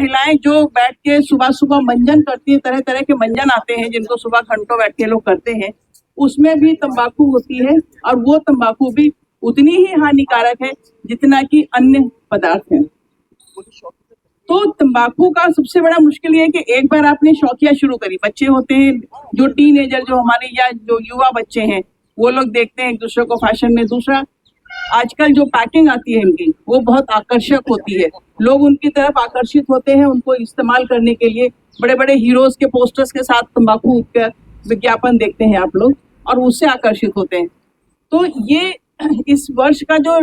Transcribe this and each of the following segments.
महिलाएं जो बैठ के सुबह सुबह मंजन करती है, तरह तरह के मंजन आते हैं जिनको सुबह घंटों बैठ के लोग करते हैं, उसमें भी तंबाकू होती है और वो तंबाकू भी उतनी ही हानिकारक है जितना कि अन्य पदार्थ है। तो तंबाकू का सबसे बड़ा मुश्किल ये है कि एक बार आपने शौकिया शुरू करी, बच्चे होते हैं जो टीनेजर जो हमारे या जो युवा बच्चे हैं वो लोग देखते हैं एक दूसरे को फैशन में। दूसरा, आजकल जो पैकिंग आती है इनकी वो बहुत आकर्षक होती है, लोग उनकी तरफ आकर्षित होते हैं, उनको इस्तेमाल करने के लिए बड़े बड़े हीरोज के पोस्टर्स के साथ तंबाकू का विज्ञापन देखते हैं आप लोग और उससे आकर्षित होते हैं। तो ये इस वर्ष का जो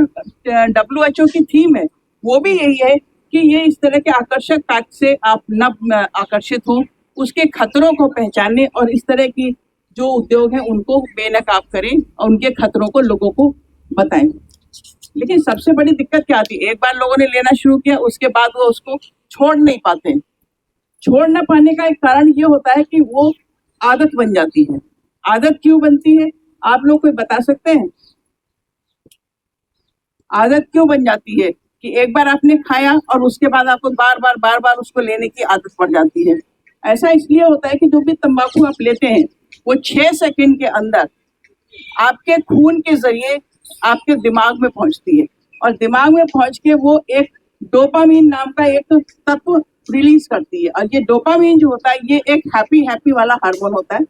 WHO की थीम है वो भी यही है कि ये इस तरह के आकर्षक पैक से आप न आकर्षित हो, उसके खतरों को पहचाने और इस तरह की जो उद्योग है उनको बेनकाब करें और उनके खतरों को लोगों को बताएं। लेकिन सबसे बड़ी दिक्कत क्या आती है, एक बार लोगों ने लेना शुरू किया उसके बाद वो उसको छोड़ नहीं पाते। छोड़ न पाने का एक कारण ये होता है कि वो आदत बन जाती है। आदत क्यों बनती है आप लोग कोई बता सकते हैं? आदत क्यों बन जाती है कि एक बार आपने खाया और उसके बाद आपको बार बार उसको लेने की आदत पड़ जाती है? ऐसा इसलिए होता है कि जो भी तंबाकू आप लेते हैं वो 6 सेकंड के अंदर आपके खून के जरिए आपके दिमाग में पहुंचती है और दिमाग में पहुंच के वो एक डोपामीन नाम का एक तत्व रिलीज करती है। और ये डोपामीन जो होता है ये एक हैप्पी वाला हार्मोन होता है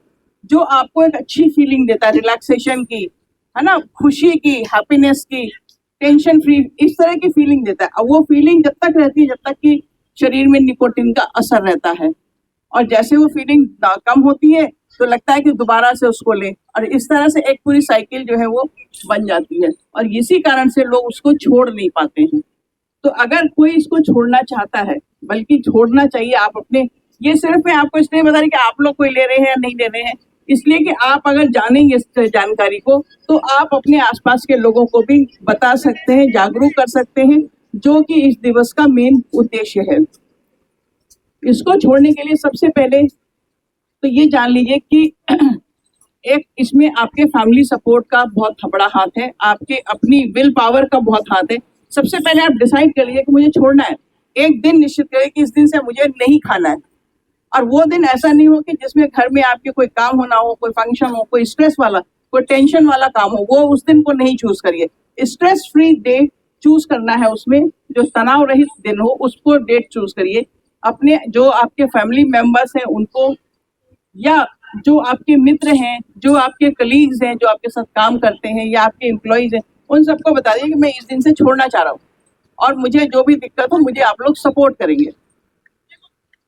जो आपको एक अच्छी फीलिंग देता है, रिलैक्सेशन की, है ना, खुशी की, हैप्पीनेस की, टेंशन फ्री, इस तरह की फीलिंग देता है। और वो फीलिंग जब तक रहती है जब तक कि शरीर में निकोटीन का असर रहता है, और जैसे वो फीलिंग कम होती है तो लगता है कि दोबारा से उसको लें, और इस तरह से एक पूरी साइकिल जो है वो बन जाती है और इसी कारण से लोग उसको छोड़ नहीं पाते हैं। तो अगर कोई इसको छोड़ना चाहता है, बल्कि छोड़ना चाहिए, आप अपने, ये सिर्फ मैं आपको इसलिए बता रही कि आप लोग कोई ले रहे हैं या नहीं ले रहे हैं, इसलिए कि आप अगर जानेंगे इस जानकारी को तो आप अपने आसपास के लोगों को भी बता सकते हैं, जागरूक कर सकते हैं, जो कि इस दिवस का मेन उद्देश्य है। इसको छोड़ने के लिए सबसे पहले तो ये जान लीजिए कि एक इसमें आपके फैमिली सपोर्ट का बहुत बड़ा हाथ है, आपके अपनी विल पावर का बहुत हाथ है। सबसे पहले आप डिसाइड कर लीजिए कि मुझे छोड़ना है। एक दिन निश्चित करिए कि इस दिन से मुझे नहीं खाना है, और वो दिन ऐसा नहीं हो कि जिसमें घर में आपके कोई काम होना हो, कोई फंक्शन हो, कोई स्ट्रेस वाला, कोई टेंशन वाला काम हो, वो उस दिन को नहीं चूज करिए। स्ट्रेस फ्री डे चूज करना है, उसमें जो तनाव रहित दिन हो उसको डेट चूज करिए। अपने जो आपके फैमिली मेंबर्स हैं उनको, या जो आपके मित्र हैं, जो आपके कलीग्स हैं, जो आपके साथ काम करते हैं, या आपके एम्प्लॉइज हैं, उन सबको बता दीजिए कि मैं इस दिन से छोड़ना चाह रहा हूँ और मुझे जो भी दिक्कत हो मुझे आप लोग सपोर्ट करेंगे।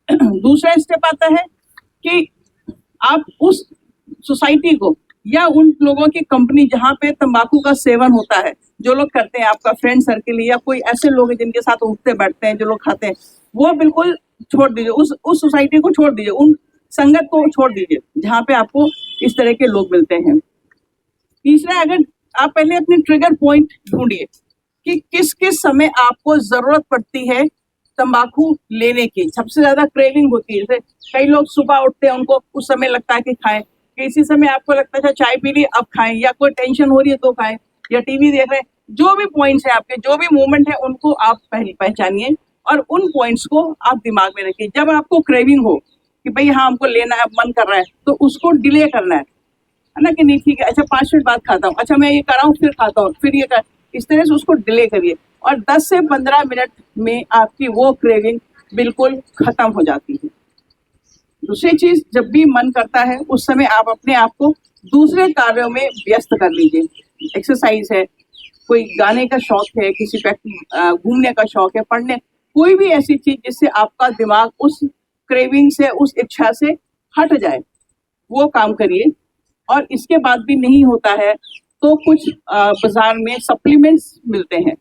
दूसरा स्टेप आता है कि आप उस सोसाइटी को या उन लोगों की कंपनी जहाँ पे तंबाकू का सेवन होता है, जो लोग करते हैं, आपका फ्रेंड सर्किल या कोई ऐसे लोग हैं जिनके साथ उठते बैठते हैं, जो लोग खाते हैं, वो बिल्कुल छोड़ दीजिए। उस सोसाइटी को छोड़ दीजिए, उन संगत को छोड़ दीजिए जहाँ पे आपको इस तरह के लोग मिलते हैं। तीसरा, अगर आप पहले अपने ट्रिगर पॉइंट ढूंढिए कि किस किस समय आपको जरूरत पड़ती है तंबाकू लेने की, सबसे ज्यादा क्रेविंग होती है। जैसे कई लोग सुबह उठते हैं, उनको उस समय लगता है कि खाएं, किसी समय आपको लगता है चाय पी ली अब खाएं, या कोई टेंशन हो रही है तो खाएं, या टीवी देख रहे हैं। जो भी पॉइंट्स है आपके, जो भी मूवमेंट है, उनको आप पहले पहचानिए और उन पॉइंट्स को आप दिमाग में रखिए। जब आपको क्रेविंग हो कि भाई हाँ हमको लेना है, मन कर रहा है, तो उसको डिले करना है ना, कि नहीं ठीक है, अच्छा 5 मिनट बाद खाता हूँ, अच्छा मैं ये कर रहा हूँ फिर खाता हूँ, फिर ये कर, इस तरह से उसको डिले करिए और 10 से 15 मिनट में आपकी वो क्रेविंग बिल्कुल खत्म हो जाती है। दूसरी चीज, जब भी मन करता है उस समय आप अपने आप को दूसरे कार्यों में व्यस्त कर लीजिए। एक्सरसाइज है, कोई गाने का शौक है, किसी का घूमने का शौक है, पढ़ने, कोई भी ऐसी चीज जिससे आपका दिमाग उस क्रेविंग से, उस इच्छा से हट जाए, वो काम करिए। और इसके बाद भी नहीं होता है तो कुछ बाजार में सप्लीमेंट्स मिलते हैं,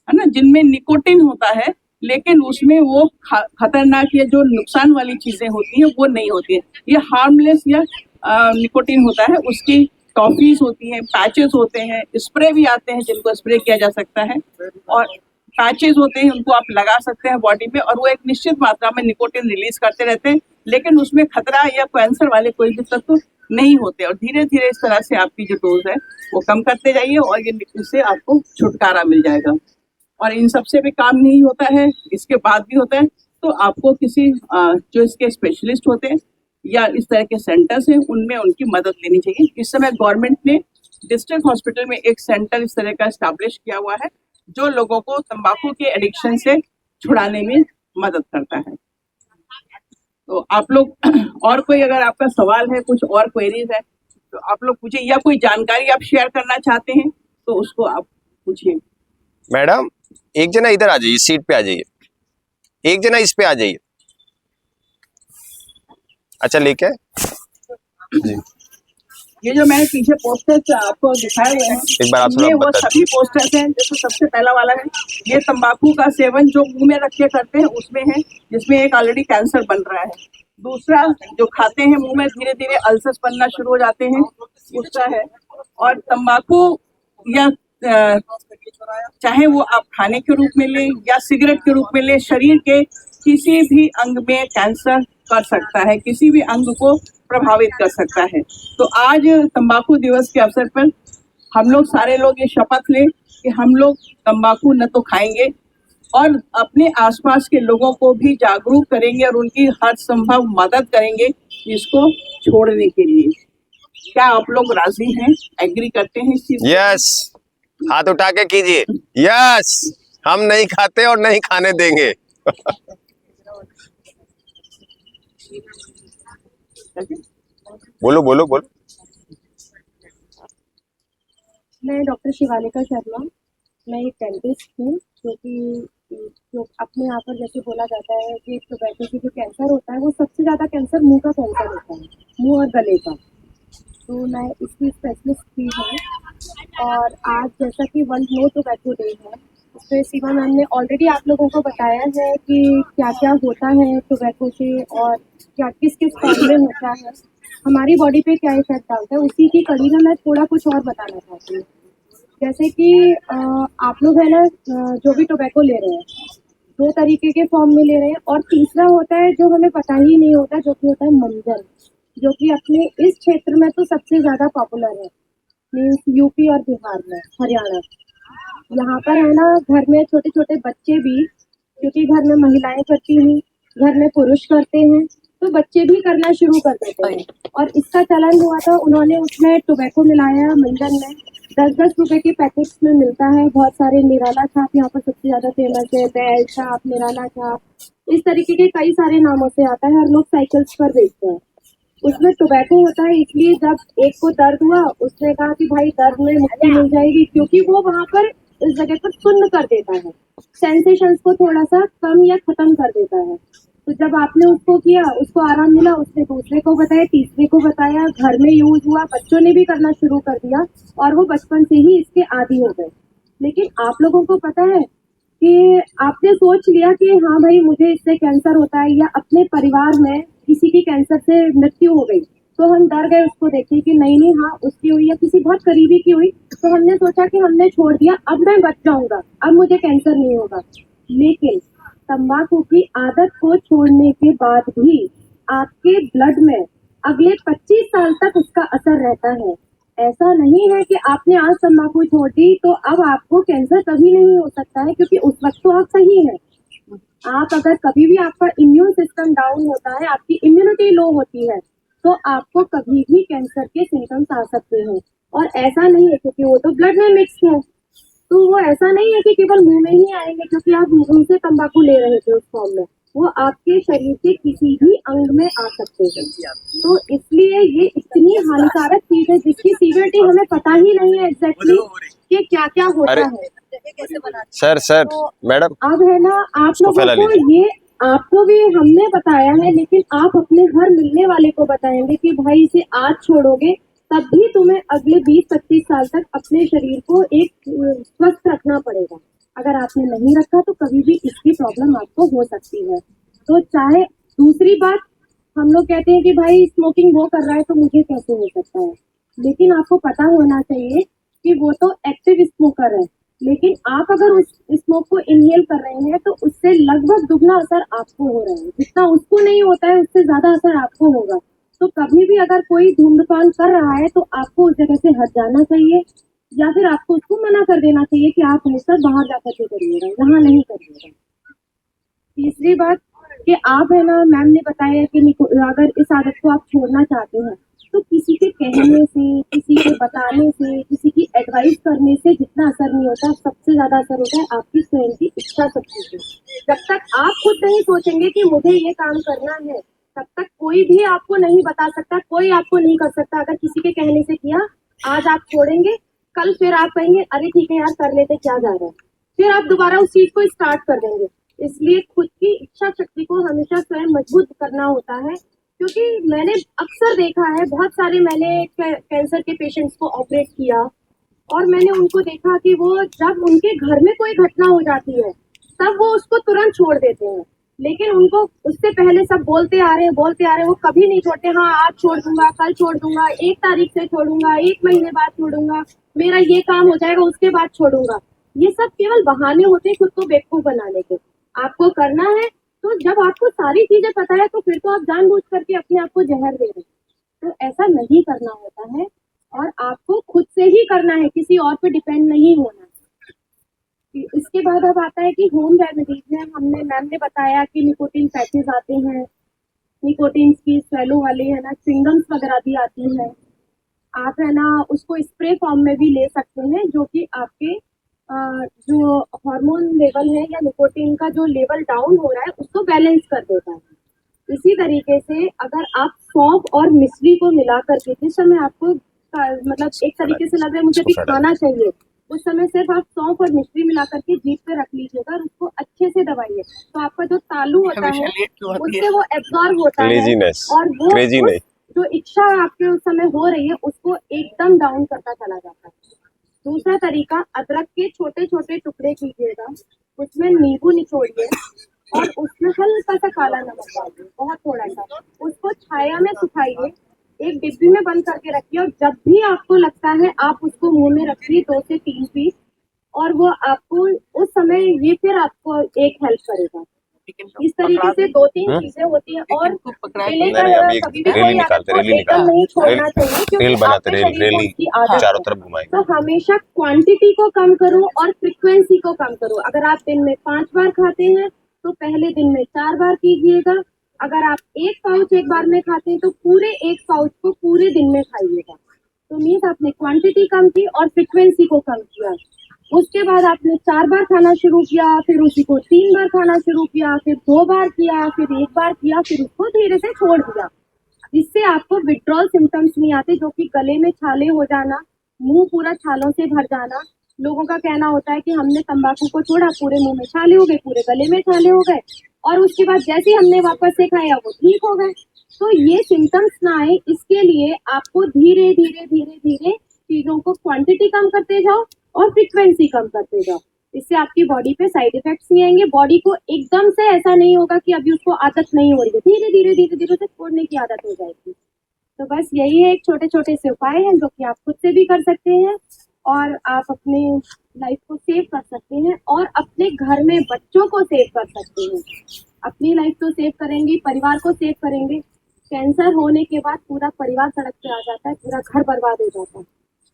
है ना, जिनमें निकोटिन होता है, लेकिन उसमें वो खतरनाक या जो नुकसान वाली चीजें होती हैं वो नहीं होती है। ये हार्मलेस या निकोटिन होता है, उसकी टॉफीज होती हैं, पैचेस होते हैं, स्प्रे भी आते हैं जिनको स्प्रे किया जा सकता है, और पैचेस होते हैं उनको आप लगा सकते हैं बॉडी में, और वो एक निश्चित मात्रा में निकोटिन रिलीज करते रहते हैं, लेकिन उसमें खतरा या कैंसर वाले कोई भी तत्व नहीं होते। और धीरे धीरे इस तरह से आपकी जो डोज है वो कम करते जाइए और ये इससे आपको छुटकारा मिल जाएगा। और इन सबसे भी काम नहीं होता है, इसके बाद भी होता है तो आपको किसी जो इसके स्पेशलिस्ट होते हैं या इस तरह के सेंटर्स हैं उनमें उनकी मदद लेनी चाहिए। इस समय गवर्नमेंट ने डिस्ट्रिक्ट हॉस्पिटल में एक सेंटर इस तरह का एस्टैब्लिश किया हुआ है जो लोगों को तंबाकू के एडिक्शन से छुड़ाने में मदद करता है। तो आप लोग और कोई अगर आपका सवाल है, कुछ और क्वेरीज है तो आप लोग पूछिए, या कोई जानकारी आप शेयर करना चाहते हैं तो उसको आप पूछिए। मैडम एक जना इधर आ जाइए, सीट पे आ जाइए, एक जना इस पे आ जाइए। अच्छा लेके जी, ये जो मैंने पीछे पोस्टर्स आपको दिखाए हुए हैं, एक बार आप थोड़ा ये वो बता सभी पोस्टर्स हैं। जैसे सबसे पहला वाला है, ये तंबाकू का सेवन जो मुंह में रख के करते हैं उसमें है, जिसमें एक ऑलरेडी कैंसर बन रहा है। दूसरा जो खाते हैं मुंह में धीरे धीरे अल्सर्स बनना शुरू हो जाते हैं, उसका है। और तंबाकू या चाहे वो आप खाने के रूप में लें या सिगरेट के रूप में लें, शरीर के किसी भी अंग में कैंसर कर सकता है, किसी भी अंग को प्रभावित कर सकता है। तो आज तंबाकू दिवस के अवसर पर हम लोग सारे लोग ये शपथ लें कि हम लोग तंबाकू न तो खाएंगे और अपने आसपास के लोगों को भी जागरूक करेंगे और उनकी हर संभव मदद करेंगे इसको छोड़ने के लिए। क्या आप लोग राजी हैं, एग्री करते हैं इस चीज? यस, हाथ उठा के कीजिए। यस, हम नहीं खाते और नहीं खाने देंगे। बोलो बोलो बोलो। मैं डॉक्टर शिवालिका शर्मा, मैं एक डेंटिस्ट हूँ जो अपने यहाँ पर जैसे बोला जाता है कि टोबैको से जो कैंसर होता है वो सबसे ज़्यादा कैंसर मुंह का कैंसर होता है, मुंह और गले का। तो मैं इसकी स्पेशलिस्ट भी हूँ। और आज जैसा कि वर्ल्ड नो टोबैको डे है, उसमें सीमा मैम ने ऑलरेडी आप लोगों को बताया है कि क्या क्या होता है टोबैको से और क्या किस किस फॉर्म में होता है, हमारी बॉडी पे क्या इफेक्ट डालता है। उसी की कड़ी में मैं थोड़ा कुछ और बताना चाहती हूँ। जैसे कि आप लोग है ना, जो भी टोबैको ले रहे हैं दो तरीके के फॉर्म में ले रहे हैं, और तीसरा होता है जो हमें पता ही नहीं होता, जो कि होता है मंजन, जो कि अपने इस क्षेत्र में तो सबसे ज़्यादा पॉपुलर है, मीन्स यूपी और बिहार में, हरियाणा। यहाँ पर है ना, घर में छोटे छोटे बच्चे भी, क्योंकि घर में महिलाएं करती हैं, घर में पुरुष करते हैं, तो बच्चे भी करना शुरू कर देते हैं। और इसका चलन हुआ था, उन्होंने उसमें टोबैको मिलाया मंजन में। 10-10 रुपए के पैकेट्स में मिलता है, बहुत सारे। निराला छाप यहाँ पर सबसे ज्यादा फेमस है, बैल छाप, निराला छाप, इस तरीके के कई सारे नामों से आता है, और लोग साइकिल्स पर बेचते हैं। उसमें टोबैको होता है, इसलिए जब एक को दर्द हुआ उसने कहा कि भाई दर्द में मुक्ति मिल जाएगी, क्योंकि वो वहां पर इस जगह पर सुन्न कर देता है, सेंसेशंस को थोड़ा सा कम या खत्म कर देता है। तो जब आपने उसको किया, उसको आराम मिला, उसने दूसरे को बताया, तीसरे को बताया, घर में यूज हुआ, बच्चों ने भी करना शुरू कर दिया, और वो बचपन से ही इसके आदी हो गए। लेकिन आप लोगों को पता है कि आपने सोच लिया कि हाँ भाई मुझे इससे कैंसर होता है, या अपने परिवार में किसी की कैंसर से मृत्यु हो गई, तो हम डर गए उसको देखे कि नहीं हाँ उसकी हुई या किसी बहुत करीबी की हुई, तो हमने सोचा कि हमने छोड़ दिया, अब मैं बच जाऊंगा, अब मुझे कैंसर नहीं होगा। लेकिन तंबाकू की आदत को छोड़ने के बाद भी आपके ब्लड में अगले 25 साल तक उसका असर रहता है। ऐसा नहीं है कि आपने आज तंबाकू छोड़ दी तो अब आपको कैंसर कभी नहीं हो सकता है, क्योंकि उस वक्त तो आप सही है। आप अगर कभी भी आपका इम्यून सिस्टम डाउन होता है, आपकी इम्यूनिटी लो होती है, तो आपको कभी भी कैंसर के सिम्टम्स आ सकते हैं। और ऐसा नहीं है, क्योंकि वो तो ब्लड में मिक्स है, तो वो ऐसा नहीं है कि केवल मुंह में ही आएंगे, क्योंकि आप मुंह से तंबाकू ले रहे थे उस फॉर्म में, वो आपके शरीर के किसी भी अंग में आ सकते हैं। तो इसलिए ये इतनी हानिकारक चीज है जिसकी सीवियरिटी हमें पता ही नहीं है एग्जैक्टली कि क्या क्या होता है। सर मैडम, अब है ना, आप लोगों को ये आपको भी हमने बताया है, लेकिन आप अपने हर मिलने वाले को बताएंगे कि भाई इसे आज छोड़ोगे तब भी तुम्हें अगले 20-25 साल तक अपने शरीर को एक स्वस्थ रखना पड़ेगा। अगर आपने नहीं रखा तो कभी भी इसकी प्रॉब्लम आपको हो सकती है। तो चाहे दूसरी बात, हम लोग कहते हैं कि भाई स्मोकिंग वो कर रहा है तो मुझे कैसे हो सकता है, लेकिन आपको पता होना चाहिए कि वो तो एक्टिव स्मोकर है, लेकिन आप अगर उस स्मोक को इनहेल कर रहे हैं तो उससे लगभग दुगना असर आपको हो रहा है। जितना उसको नहीं होता है उससे ज्यादा असर आपको होगा। तो कभी भी अगर कोई धूम्रपान कर रहा है तो आपको उस जगह से हट जाना चाहिए, या फिर आपको उसको मना कर देना चाहिए कि आप हमेशा बाहर जाकर के करिएगा, यहाँ नहीं करिएगा। तीसरी बात, कि आप है ना, मैम ने बताया कि अगर इस आदत को आप छोड़ना चाहते हैं तो किसी के कहने से, किसी के बताने से, किसी की एडवाइस करने से जितना असर नहीं होता, सबसे ज्यादा असर होता है आपकी स्वयं की इच्छा शक्ति से। जब तक आप खुद नहीं सोचेंगे कि मुझे ये काम करना है, तब तक कोई भी आपको नहीं बता सकता, कोई आपको नहीं कर सकता। अगर किसी के कहने से किया, आज आप छोड़ेंगे, कल फिर आप कहेंगे अरे ठीक है यार कर लेते, क्या जा रहा है, फिर आप दोबारा उस चीज को स्टार्ट कर देंगे। इसलिए खुद की इच्छा शक्ति को हमेशा स्वयं मजबूत करना होता है। क्योंकि मैंने अक्सर देखा है, बहुत सारे मैंने कैंसर के पेशेंट्स को ऑपरेट किया और मैंने उनको देखा कि वो जब उनके घर में कोई घटना हो जाती है तब वो उसको तुरंत छोड़ देते हैं, लेकिन उनको उससे पहले सब बोलते आ रहे वो कभी नहीं छोड़ते। हाँ आज छोड़ दूंगा, कल छोड़ दूंगा, 1 तारीख से छोड़ूंगा, 1 महीने बाद छोड़ूंगा, मेरा ये काम हो जाएगा उसके बाद छोड़ूंगा। ये सब केवल बहाने होते हैं खुद को बेवकूफ बनाने के। आपको करना है तो जब आपको सारी चीजें पता है तो फिर तो आप जानबूझ करके अपने आप को जहर दे रहे हैं। तो ऐसा नहीं करना होता है और आपको खुद से ही करना है, किसी और पे डिपेंड नहीं होना है। इसके बाद अब आता है कि होम रेमेडीज में हमने, मैम ने बताया कि निकोटीन पैचेस आते हैं, निकोटीन की स्वेलो वाले है ना, च्युइंगम्स वगैरह भी आती हैं। आप है ना उसको स्प्रे फॉर्म में भी ले सकते हैं, जो कि आपके जो हार्मोन लेवल है या निकोटीन का जो लेवल डाउन हो रहा है उसको बैलेंस कर देता है। इसी तरीके से अगर आप सौंफ और मिश्री को मिला करके, जिस समय आपको मतलब एक तरीके से लग रहा है मुझे भी खाना चाहिए, उस समय सिर्फ आप सौंफ और मिश्री मिला करके जीभ पे रख लीजिएगा और उसको अच्छे से दबाइए, तो आपका जो तालू होता है उससे वो एब्जॉर्ब होता है और वो जो इच्छा आपके उस समय हो रही है उसको एकदम डाउन करता चला जाता है। दूसरा तरीका, अदरक के छोटे छोटे टुकड़े कीजिएगा, उसमें नींबू निचोड़िए और उसमें हल्का सा काला नमक डालिए, बहुत थोड़ा सा, उसको छाया में सुखाइए, एक डिब्बी में बंद करके रखिए और जब भी आपको लगता है आप उसको मुंह में रखिए 2 से 3 पीस, और वो आपको उस समय ये फिर आपको एक हेल्प करेगा। इस तरीके से 2-3 चीजें होती हैं। और केले का कभी भी कोई आपको एकदम नहीं छोड़ना चाहिए, क्योंकि आपके शरीर को उसकी आदत चारों है। तरफ घुमाएंगे। तो हमेशा क्वांटिटी को कम करो और फ्रीक्वेंसी को कम करो। अगर आप दिन में 5 बार खाते हैं तो पहले दिन में 4 बार कीजिएगा। अगर आप 1 पाउच एक बार में खाते हैं तो पूरे 1 पाउच को पूरे दिन में खाइएगा। तो मीन्स आपने क्वांटिटी कम की और फ्रीक्वेंसी को कम किया। उसके बाद आपने 4 बार खाना शुरू किया, फिर उसी को 3 बार खाना शुरू किया, फिर 2 बार किया, फिर 1 बार किया, फिर उसको धीरे से छोड़ दिया। इससे आपको विड्रॉल सिम्टम्स नहीं आते, जो कि गले में छाले हो जाना, मुंह पूरा छालों से भर जाना। लोगों का कहना होता है कि हमने तंबाकू को छोड़ा, पूरे मुंह में छाले हो गए, पूरे गले में छाले हो गए, और उसके बाद जैसे ही हमने वापस से खाया वो ठीक हो गए। तो ये सिम्टम्स ना आए, इसके लिए आपको धीरे धीरे धीरे धीरे चीजों को क्वांटिटी कम करते जाओ और फ्रीक्वेंसी कम करते जाओ। इससे आपकी बॉडी पे साइड इफेक्ट्स नहीं आएंगे। बॉडी को एकदम से ऐसा नहीं होगा कि अभी उसको आदत नहीं हो रही है, धीरे धीरे उसे छोड़ने की आदत हो जाएगी। तो बस यही है, एक छोटे छोटे से उपाय हैं जो कि आप खुद से भी कर सकते हैं और आप अपने लाइफ को सेव कर सकते हैं और अपने घर में बच्चों को सेव कर सकते हैं। अपनी लाइफ तो सेव करेंगे, परिवार को सेव करेंगे। कैंसर होने के बाद पूरा परिवार सड़क पे आ जाता है, पूरा घर बर्बाद हो जाता है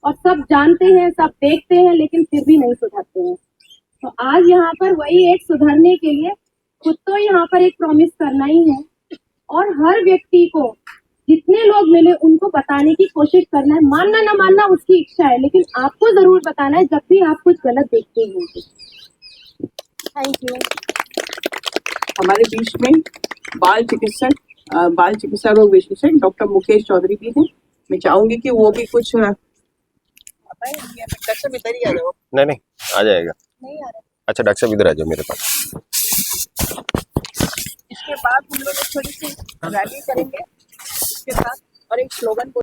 और सब जानते हैं, सब देखते हैं, लेकिन फिर भी नहीं सुधरते हैं। तो आज यहाँ पर वही एक सुधरने के लिए खुद तो यहाँ पर एक प्रॉमिस करना ही है और हर व्यक्ति को, जितने लोग मिले उनको बताने की कोशिश करना है। मानना ना मानना उसकी इच्छा है, लेकिन आपको जरूर बताना है जब भी आप कुछ गलत देखते हैं। Thank you. हमारे बीच में बाल चिकित्सा रोग विशेषज्ञ डॉक्टर मुकेश चौधरी भी हैं। मैं चाहूंगी कि वो भी कुछ डॉक्टर साहब इधर ही आ जाओ। नहीं आ जाएगा। नहीं आ रहा। अच्छा डॉक्टर साहब इधर आ जाओ मेरे पास। इसके बाद हम लोग थोड़ी सी रैली करेंगे इसके साथ और एक स्लोगन